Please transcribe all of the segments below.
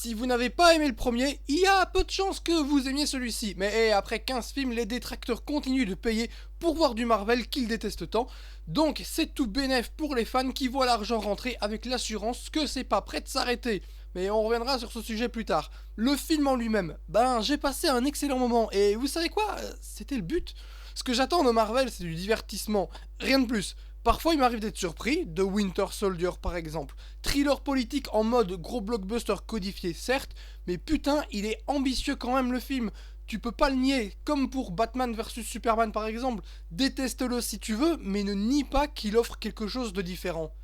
si vous n'avez pas aimé le premier, il y a peu de chances que vous aimiez celui-ci. Mais après 15 films, les détracteurs continuent de payer pour voir du Marvel qu'ils détestent tant. Donc c'est tout bénef pour les fans qui voient l'argent rentrer avec l'assurance que c'est pas prêt de s'arrêter. Mais on reviendra sur ce sujet plus tard. Le film en lui-même, j'ai passé un excellent moment et vous savez quoi, c'était le but. Ce que j'attends de Marvel, c'est du divertissement, rien de plus. Parfois il m'arrive d'être surpris, de Winter Soldier par exemple. Thriller politique en mode gros blockbuster codifié certes, mais putain il est ambitieux quand même le film. Tu peux pas le nier, comme pour Batman vs Superman par exemple. Déteste-le si tu veux, mais ne nie pas qu'il offre quelque chose de différent.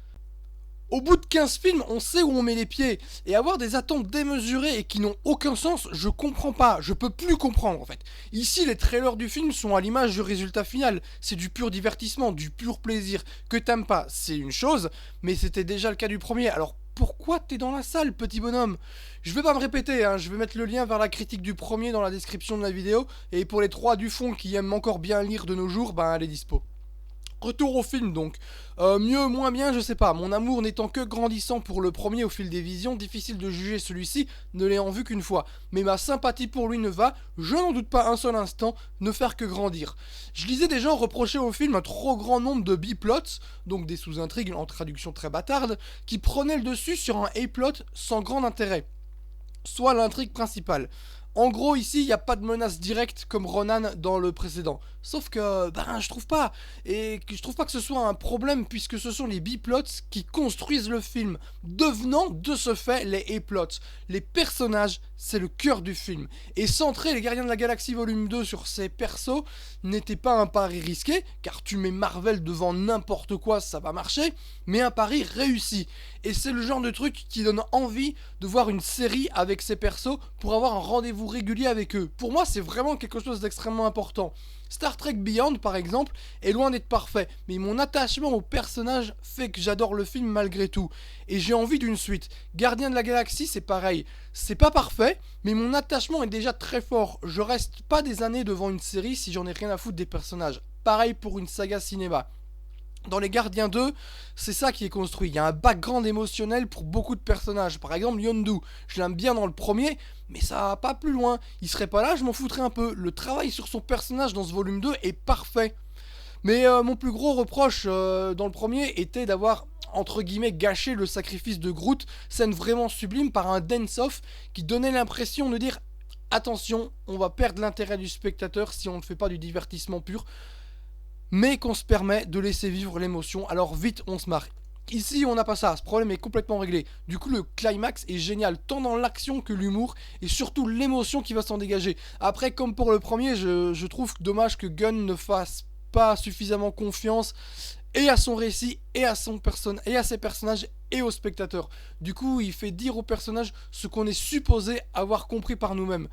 Au bout de 15 films, on sait où on met les pieds. Et avoir des attentes démesurées et qui n'ont aucun sens, je comprends pas. Je peux plus comprendre en fait. Ici, les trailers du film sont à l'image du résultat final. C'est du pur divertissement, du pur plaisir. Que t'aimes pas, c'est une chose, mais c'était déjà le cas du premier. Alors pourquoi t'es dans la salle, petit bonhomme? Je vais pas me répéter, je vais mettre le lien vers la critique du premier dans la description de la vidéo. Et pour les 3 du fond qui aiment encore bien lire de nos jours, elle est dispo. Retour au film donc. Mieux, moins bien, je sais pas. Mon amour n'étant que grandissant pour le premier au fil des visions, difficile de juger celui-ci, ne l'ayant vu qu'une fois. Mais ma sympathie pour lui ne va, je n'en doute pas un seul instant, ne faire que grandir. Je lisais des gens reprocher au film un trop grand nombre de B-plots, donc des sous-intrigues en traduction très bâtarde, qui prenaient le dessus sur un A-plot sans grand intérêt. Soit l'intrigue principale. En gros, ici, il n'y a pas de menace directe comme Ronan dans le précédent. Sauf que, je trouve pas. Et que je trouve pas que ce soit un problème puisque ce sont les B-plots qui construisent le film, devenant de ce fait les A-plots. Les personnages, c'est le cœur du film. Et centrer les Gardiens de la Galaxie volume 2 sur ces persos n'était pas un pari risqué, car tu mets Marvel devant n'importe quoi, ça va marcher, mais un pari réussi. Et c'est le genre de truc qui donne envie de voir une série avec ces persos pour avoir un rendez-vous régulier avec eux. Pour moi, c'est vraiment quelque chose d'extrêmement important. Star Trek Beyond, par exemple, est loin d'être parfait, mais mon attachement au personnage fait que j'adore le film malgré tout. Et j'ai envie d'une suite. Gardien de la Galaxie, c'est pareil. C'est pas parfait, mais mon attachement est déjà très fort. Je reste pas des années devant une série si j'en ai rien à foutre des personnages. Pareil pour une saga cinéma. Dans les Gardiens 2, c'est ça qui est construit. Il y a un background émotionnel pour beaucoup de personnages. Par exemple, Yondu. Je l'aime bien dans le premier, mais ça va pas plus loin. Il serait pas là, je m'en foutrais un peu. Le travail sur son personnage dans ce volume 2 est parfait. Mais mon plus gros reproche dans le premier était d'avoir, entre guillemets, gâché le sacrifice de Groot, scène vraiment sublime par un dance-off qui donnait l'impression de dire attention, on va perdre l'intérêt du spectateur si on ne fait pas du divertissement pur, mais qu'on se permet de laisser vivre l'émotion, alors vite on se marre. Ici on n'a pas ça, ce problème est complètement réglé. Du coup le climax est génial, tant dans l'action que l'humour, et surtout l'émotion qui va s'en dégager. Après comme pour le premier, je trouve dommage que Gunn ne fasse pas suffisamment confiance et à son récit, et à ses personnages, et aux spectateurs. Du coup il fait dire aux personnages ce qu'on est supposé avoir compris par nous-mêmes.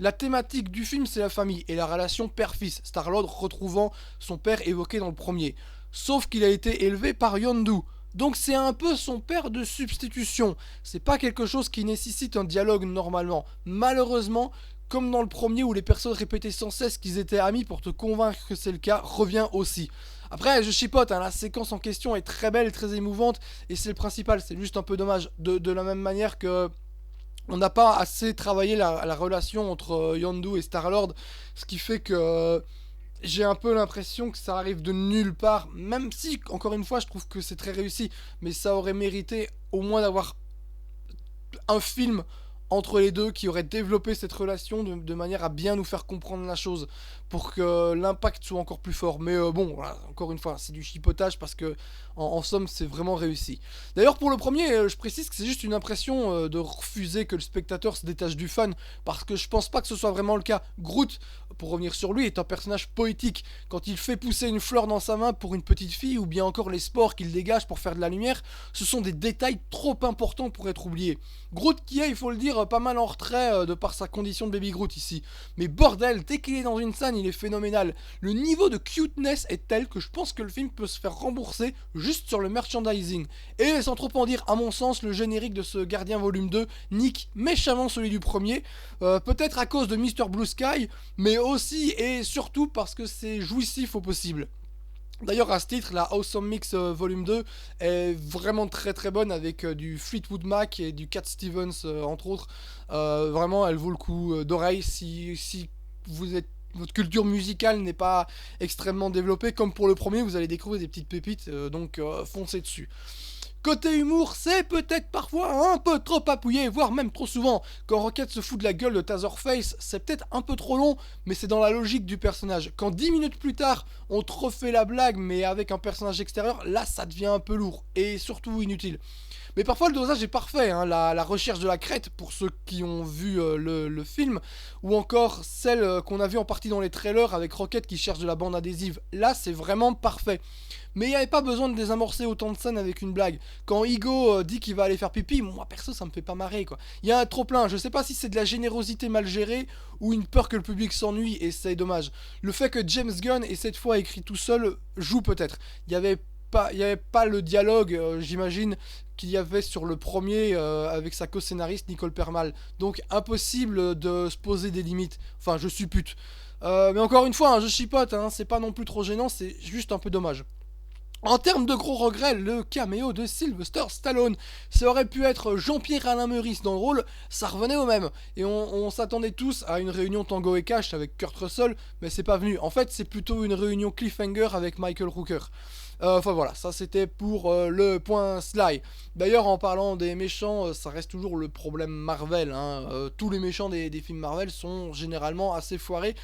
La thématique du film, c'est la famille et la relation père-fils, Star-Lord retrouvant son père évoqué dans le premier. Sauf qu'il a été élevé par Yondu, donc c'est un peu son père de substitution. C'est pas quelque chose qui nécessite un dialogue normalement. Malheureusement, comme dans le premier où les personnes répétaient sans cesse qu'ils étaient amis pour te convaincre que c'est le cas, revient aussi. Après, je chipote, la séquence en question est très belle, très émouvante, et c'est le principal, c'est juste un peu dommage. De la même manière que on n'a pas assez travaillé la relation entre Yondu et Star-Lord, ce qui fait que j'ai un peu l'impression que ça arrive de nulle part, même si, encore une fois, je trouve que c'est très réussi, mais ça aurait mérité au moins d'avoir un film entre les deux qui aurait développé cette relation de manière à bien nous faire comprendre la chose pour que l'impact soit encore plus fort. Mais bon, voilà, encore une fois, c'est du chipotage parce que en somme, c'est vraiment réussi. D'ailleurs, pour le premier, je précise que c'est juste une impression de refuser que le spectateur se détache du fan parce que je pense pas que ce soit vraiment le cas. Groot, pour revenir sur lui, est un personnage poétique. Quand il fait pousser une fleur dans sa main pour une petite fille ou bien encore les spores qu'il dégage pour faire de la lumière, ce sont des détails trop importants pour être oubliés. Groot qui est, il faut le dire, pas mal en retrait de par sa condition de baby Groot ici. Mais bordel, dès qu'il est dans une scène, il est phénoménal. Le niveau de cuteness est tel que je pense que le film peut se faire rembourser juste sur le merchandising. Et sans trop en dire, à mon sens, le générique de ce Gardien volume 2 nique méchamment celui du premier. Peut-être à cause de Mr. Blue Sky, mais aussi et surtout parce que c'est jouissif au possible. D'ailleurs, à ce titre, la Awesome Mix Volume 2 est vraiment très très bonne avec du Fleetwood Mac et du Cat Stevens entre autres. Vraiment, elle vaut le coup d'oreille si vous êtes votre culture musicale n'est pas extrêmement développée, comme pour le premier, vous allez découvrir des petites pépites, donc foncez dessus. Côté humour, c'est peut-être parfois un peu trop appuyé, voire même trop souvent. Quand Rocket se fout de la gueule de Taserface, c'est peut-être un peu trop long, mais c'est dans la logique du personnage. Quand 10 minutes plus tard, on te refait la blague, mais avec un personnage extérieur, là ça devient un peu lourd, et surtout inutile. Mais parfois le dosage est parfait, hein, la recherche de la crête pour ceux qui ont vu le film, ou encore celle qu'on a vue en partie dans les trailers avec Rocket qui cherche de la bande adhésive. Là c'est vraiment parfait. Mais il n'y avait pas besoin de désamorcer autant de scènes avec une blague. Quand Igo dit qu'il va aller faire pipi, moi perso ça me fait pas marrer quoi. Il y a un trop plein, je sais pas si c'est de la générosité mal gérée ou une peur que le public s'ennuie et c'est dommage. Le fait que James Gunn ait cette fois écrit tout seul joue peut-être. Il y avait pas le dialogue, j'imagine, qu'il y avait sur le premier avec sa co-scénariste Nicole Permal. Donc impossible de se poser des limites. Enfin, je suppute. Mais encore une fois, hein, je chipote, hein, c'est pas non plus trop gênant, c'est juste un peu dommage. En termes de gros regrets, le caméo de Sylvester Stallone, ça aurait pu être Jean-Pierre Alain Meurice dans le rôle, ça revenait au même. Et on s'attendait tous à une réunion Tango et Cash avec Kurt Russell, mais c'est pas venu. En fait, c'est plutôt une réunion cliffhanger avec Michael Rooker. Enfin voilà, ça c'était pour le point Sly. D'ailleurs, en parlant des méchants, ça reste toujours le problème Marvel, hein. Tous les méchants des films Marvel sont généralement assez foirés.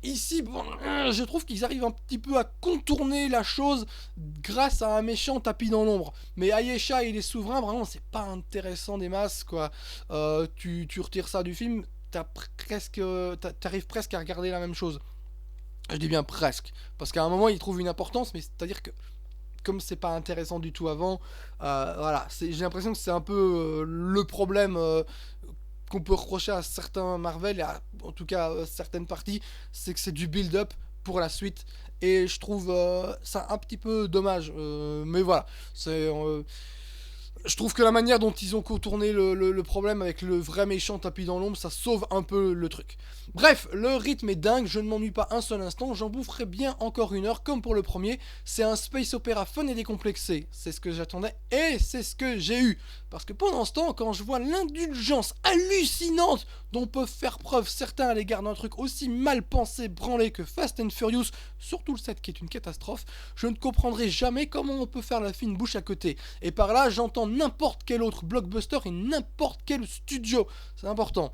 Ici, bon, je trouve qu'ils arrivent un petit peu à contourner la chose grâce à un méchant tapis dans l'ombre. Mais Ayesha et les souverains, vraiment, c'est pas intéressant des masses, quoi. Tu retires ça du film, t'arrives presque à regarder la même chose. Je dis bien presque, parce qu'à un moment, ils trouvent une importance, mais c'est-à-dire que comme c'est pas intéressant du tout avant, voilà, j'ai l'impression que c'est un peu le problème qu'on peut reprocher à certains Marvel, et en tout cas certaines parties, c'est que c'est du build-up pour la suite. Et je trouve ça un petit peu dommage. Mais voilà, je trouve que la manière dont ils ont contourné le problème avec le vrai méchant tapis dans l'ombre, ça sauve un peu le truc. Bref, le rythme est dingue, je ne m'ennuie pas un seul instant, j'en boufferai bien encore une heure comme pour le premier. C'est un space opéra fun et décomplexé, c'est ce que j'attendais et c'est ce que j'ai eu. Parce que pendant ce temps, quand je vois l'indulgence hallucinante dont peuvent faire preuve certains à l'égard d'un truc aussi mal pensé, branlé que Fast and Furious, surtout le 7 qui est une catastrophe, je ne comprendrai jamais comment on peut faire la fine bouche à côté. Et par là, j'entends n'importe quel autre blockbuster et n'importe quel studio. C'est important.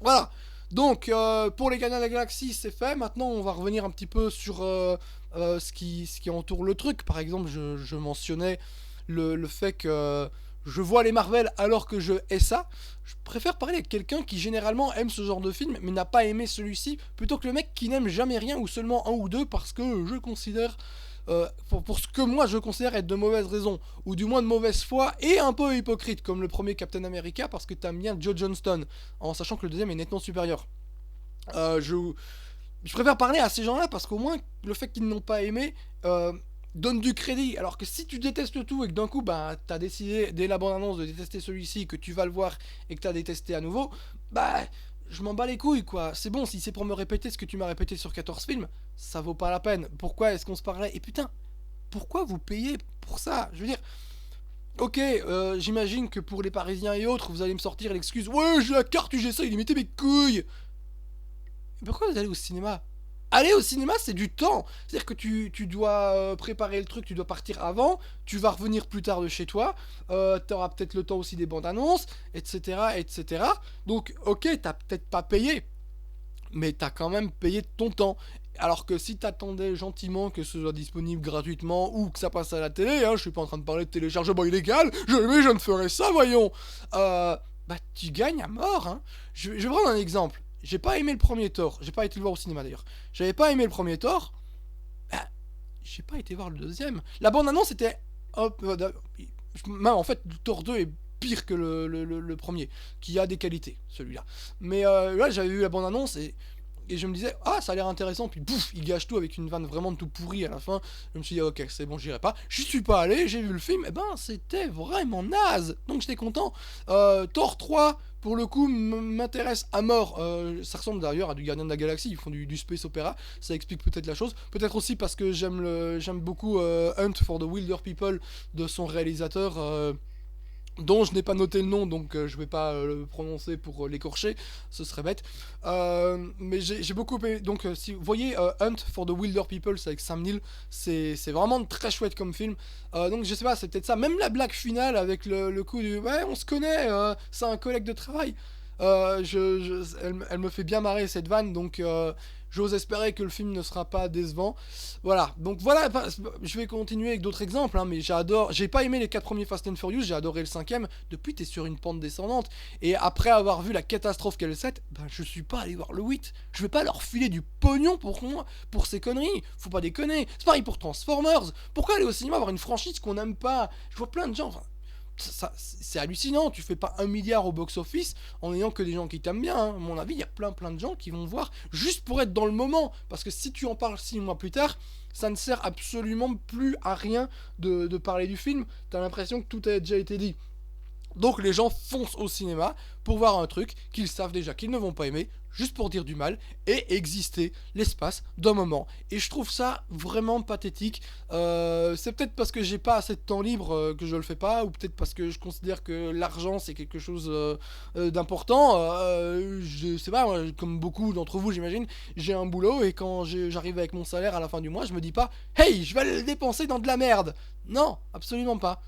Voilà. Donc, pour les Gardiens de la Galaxie, c'est fait. Maintenant, on va revenir un petit peu sur ce qui entoure le truc. Par exemple, je mentionnais le fait que je vois les Marvel alors que je hais ça. Je préfère parler avec quelqu'un qui généralement aime ce genre de film, mais n'a pas aimé celui-ci, plutôt que le mec qui n'aime jamais rien ou seulement un ou deux parce que je considère pour ce que moi je considère être de mauvaises raisons, ou du moins de mauvaise foi, et un peu hypocrite, comme le premier Captain America, parce que t'aimes bien Joe Johnston, en sachant que le deuxième est nettement supérieur. Je préfère parler à ces gens-là, parce qu'au moins, le fait qu'ils n'ont pas aimé donne du crédit, alors que si tu détestes tout et que d'un coup, bah, t'as décidé, dès la bande-annonce, de détester celui-ci, que tu vas le voir et que t'as détesté à nouveau, bah je m'en bats les couilles quoi. C'est bon, si c'est pour me répéter ce que tu m'as répété sur 14 films, ça vaut pas la peine. Pourquoi est-ce qu'on se parlait? Et putain, pourquoi vous payez pour ça? Je veux dire, ok, j'imagine que pour les Parisiens et autres, vous allez me sortir l'excuse, ouais, j'ai la carte UGC illimitée, mes couilles. Pourquoi vous allez au cinéma? Aller au cinéma, c'est du temps. C'est-à-dire que tu dois préparer le truc, tu dois partir avant, tu vas revenir plus tard de chez toi, t'auras peut-être le temps aussi des bandes annonces, etc., etc. Donc, ok, t'as peut-être pas payé, mais t'as quand même payé de ton temps. Alors que si t'attendais gentiment que ce soit disponible gratuitement ou que ça passe à la télé, hein, je suis pas en train de parler de téléchargement illégal, jamais je ne ferai ça, voyons. Bah tu gagnes à mort, hein. Je vais prendre un exemple. J'ai pas aimé le premier Thor, j'ai pas été le voir au cinéma d'ailleurs. J'avais pas aimé le premier Thor, bah, j'ai pas été voir le deuxième. La bande annonce était, hop, en fait, le Thor 2 est pire que le premier, qui a des qualités, celui-là. Mais là, j'avais vu la bande annonce et et je me disais, ah, ça a l'air intéressant, puis pouf, il gâche tout avec une vanne vraiment tout pourrie à la fin. Je me suis dit, ok, c'est bon, j'irai pas. Je suis pas allé, j'ai vu le film, et ben, c'était vraiment naze. Donc j'étais content. Thor 3, pour le coup, m'intéresse à mort. Ça ressemble d'ailleurs à du Gardien de la Galaxie, ils font du space opéra, ça explique peut-être la chose. Peut-être aussi parce que j'aime beaucoup Hunt for the Wilder People de son réalisateur. Dont je n'ai pas noté le nom, donc je vais pas le prononcer pour l'écorcher, ce serait bête. Mais j'ai beaucoup aimé. Donc, si vous voyez Hunt for the Wilder People, c'est avec Sam Neill, c'est vraiment très chouette comme film. Donc, je sais pas, c'est peut-être ça. Même la blague finale avec le coup du ouais, on se connaît, c'est un collègue de travail. Elle me fait bien marrer cette vanne, donc j'ose espérer que le film ne sera pas décevant. Voilà, donc voilà, je vais continuer avec d'autres exemples, hein, mais j'ai pas aimé les 4 premiers Fast and Furious, j'ai adoré le cinquième. Depuis, t'es sur une pente descendante, et après avoir vu la catastrophe qu'est le 7, ben je suis pas allé voir le 8. Je vais pas leur filer du pognon pour ces conneries, faut pas déconner. C'est pareil pour Transformers, pourquoi aller au cinéma voir une franchise qu'on n'aime pas? Je vois plein de gens, enfin, c'est hallucinant, tu fais pas 1 milliard au box-office en ayant que des gens qui t'aiment bien, hein. À mon avis, il y a plein de gens qui vont voir juste pour être dans le moment. Parce que si tu en parles 6 mois plus tard, ça ne sert absolument plus à rien de parler du film. T'as l'impression que tout a déjà été dit. Donc les gens foncent au cinéma pour voir un truc qu'ils savent déjà qu'ils ne vont pas aimer, juste pour dire du mal et exister l'espace d'un moment. Et je trouve ça vraiment pathétique. C'est peut-être parce que j'ai pas assez de temps libre que je le fais pas, ou peut-être parce que je considère que l'argent c'est quelque chose d'important. Je sais pas, moi, comme beaucoup d'entre vous j'imagine, j'ai un boulot et quand j'arrive avec mon salaire à la fin du mois, je me dis pas hey, je vais le dépenser dans de la merde. Non, absolument pas.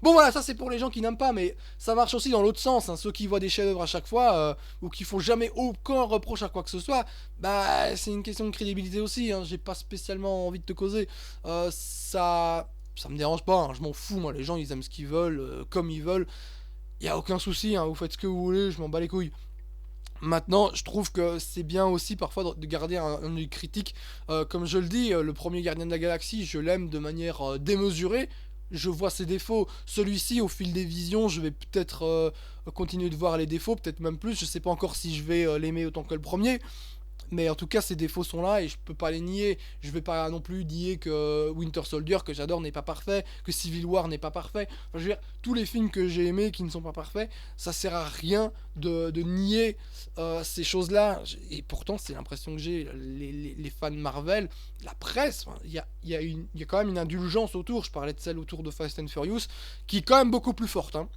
Bon voilà, ça c'est pour les gens qui n'aiment pas, mais ça marche aussi dans l'autre sens, hein. Ceux qui voient des chefs-d'œuvre à chaque fois, ou qui font jamais aucun reproche à quoi que ce soit, bah c'est une question de crédibilité aussi, hein. J'ai pas spécialement envie de te causer. Ça me dérange pas, hein. Je m'en fous, moi, les gens ils aiment ce qu'ils veulent, comme ils veulent. Y a aucun souci, hein. Vous faites ce que vous voulez, je m'en bats les couilles. Maintenant, je trouve que c'est bien aussi parfois de garder un œil critique. Comme je le dis, le premier Gardien de la Galaxie, je l'aime de manière démesurée. Je vois ses défauts. Celui-ci, au fil des visions, je vais peut-être continuer de voir les défauts, peut-être même plus. Je sais pas encore si je vais l'aimer autant que le premier. Mais en tout cas, ces défauts sont là et je peux pas les nier. Je vais pas non plus nier que Winter Soldier, que j'adore, n'est pas parfait, que Civil War n'est pas parfait. Enfin, je veux dire, tous les films que j'ai aimés qui ne sont pas parfaits, ça sert à rien de nier ces choses-là. Et pourtant, c'est l'impression que j'ai. Les fans de Marvel, la presse, il y a quand même une indulgence autour. Je parlais de celle autour de Fast and Furious, qui est quand même beaucoup plus forte, hein.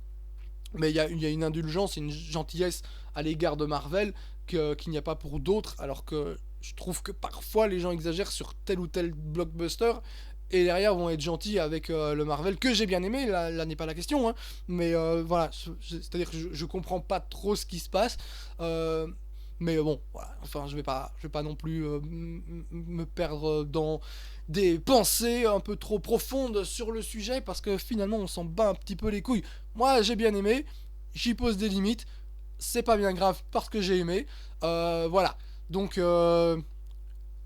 Mais il y a une indulgence, une gentillesse à l'égard de Marvel qu'il n'y a pas pour d'autres, alors que je trouve que parfois les gens exagèrent sur tel ou tel blockbuster et derrière vont être gentils avec le Marvel que j'ai bien aimé, là n'est pas la question, hein. Mais voilà, c'est-à-dire que je comprends pas trop ce qui se passe. Mais bon, voilà, enfin je vais pas non plus me perdre dans des pensées un peu trop profondes sur le sujet parce que finalement on s'en bat un petit peu les couilles. Moi j'ai bien aimé, j'y pose des limites, c'est pas bien grave parce que j'ai aimé. Voilà, donc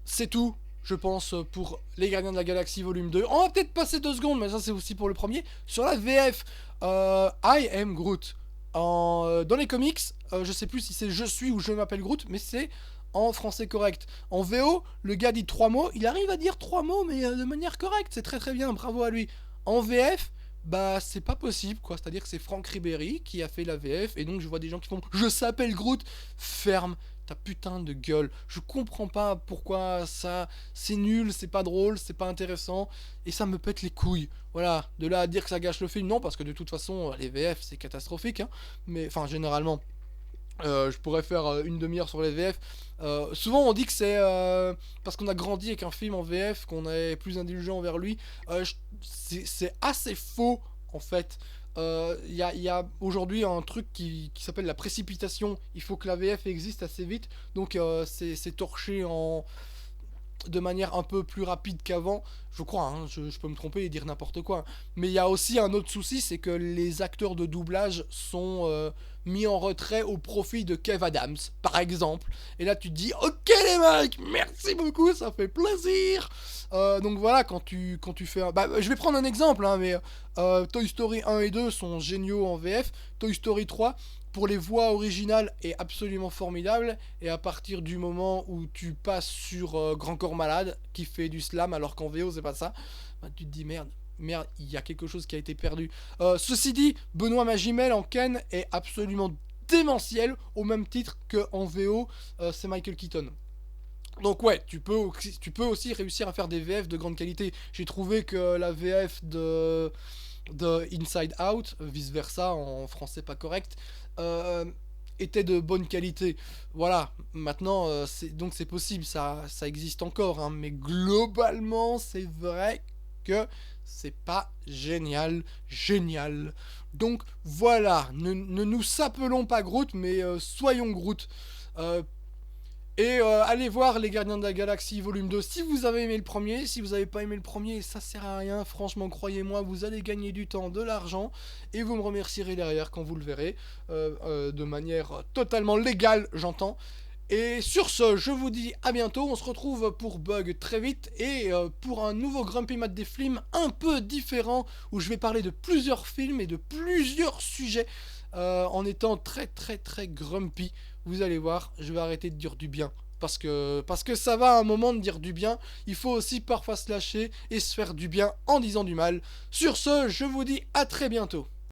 c'est tout, je pense, pour Les Gardiens de la Galaxie volume 2. On va peut-être passer 2 secondes, mais ça c'est aussi pour le premier, sur la VF. I am Groot. Dans les comics, je sais plus si c'est je suis ou je m'appelle Groot, mais c'est en français correct. En VO, le gars dit 3 mots, il arrive à dire 3 mots, mais de manière correcte, c'est très très bien, bravo à lui. En VF, bah c'est pas possible, quoi. C'est-à-dire que c'est Franck Ribéry qui a fait la VF, et donc je vois des gens qui font je s'appelle Groot, ferme ta putain de gueule. Je comprends pas pourquoi ça, c'est nul, c'est pas drôle, c'est pas intéressant, et ça me pète les couilles. Voilà, de là à dire que ça gâche le film, non, parce que de toute façon, les VF c'est catastrophique, hein. Mais enfin, généralement. Je pourrais faire une demi-heure sur les VF. Souvent on dit que c'est parce qu'on a grandi avec un film en VF qu'on est plus indulgent envers lui. C'est assez faux en fait. Il y a aujourd'hui un truc qui s'appelle la précipitation. Il faut que la VF existe assez vite. Donc c'est torché de manière un peu plus rapide qu'avant, je crois, hein, je peux me tromper et dire n'importe quoi. Mais il y a aussi un autre souci, c'est que les acteurs de doublage sont mis en retrait au profit de Kev Adams, par exemple. Et là tu te dis, ok les mecs, merci beaucoup, ça fait plaisir. Donc voilà, quand tu fais je vais prendre un exemple, hein, mais Toy Story 1 et 2 sont géniaux en VF. Toy Story 3, pour les voix originales, est absolument formidable. Et à partir du moment où tu passes sur Grand Corps Malade, qui fait du slam, alors qu'en VO c'est pas ça, bah, tu te dis merde, il y a quelque chose qui a été perdu. Ceci dit, Benoît Magimel en Ken est absolument démentiel, au même titre qu'en VO, c'est Michael Keaton. Donc ouais, tu peux aussi réussir à faire des VF de grande qualité. J'ai trouvé que la VF de Inside Out, vice versa, en français pas correct, euh, était de bonne qualité. Voilà, maintenant, donc c'est possible, ça existe encore, hein, mais globalement, c'est vrai que c'est pas génial. Donc voilà, ne nous s'appelons pas Groot, mais soyons Groot. Euh, allez voir Les Gardiens de la Galaxie volume 2 si vous avez aimé le premier. Si vous n'avez pas aimé le premier, ça sert à rien. Franchement, croyez-moi, vous allez gagner du temps, de l'argent. Et vous me remercierez derrière quand vous le verrez. De manière totalement légale, j'entends. Et sur ce, je vous dis à bientôt. On se retrouve pour Bug très vite. Et pour un nouveau Grumpy Mat des films un peu différent. Où je vais parler de plusieurs films et de plusieurs sujets. En étant très grumpy. Vous allez voir, je vais arrêter de dire du bien. Parce que ça va à un moment de dire du bien. Il faut aussi parfois se lâcher et se faire du bien en disant du mal. Sur ce, je vous dis à très bientôt.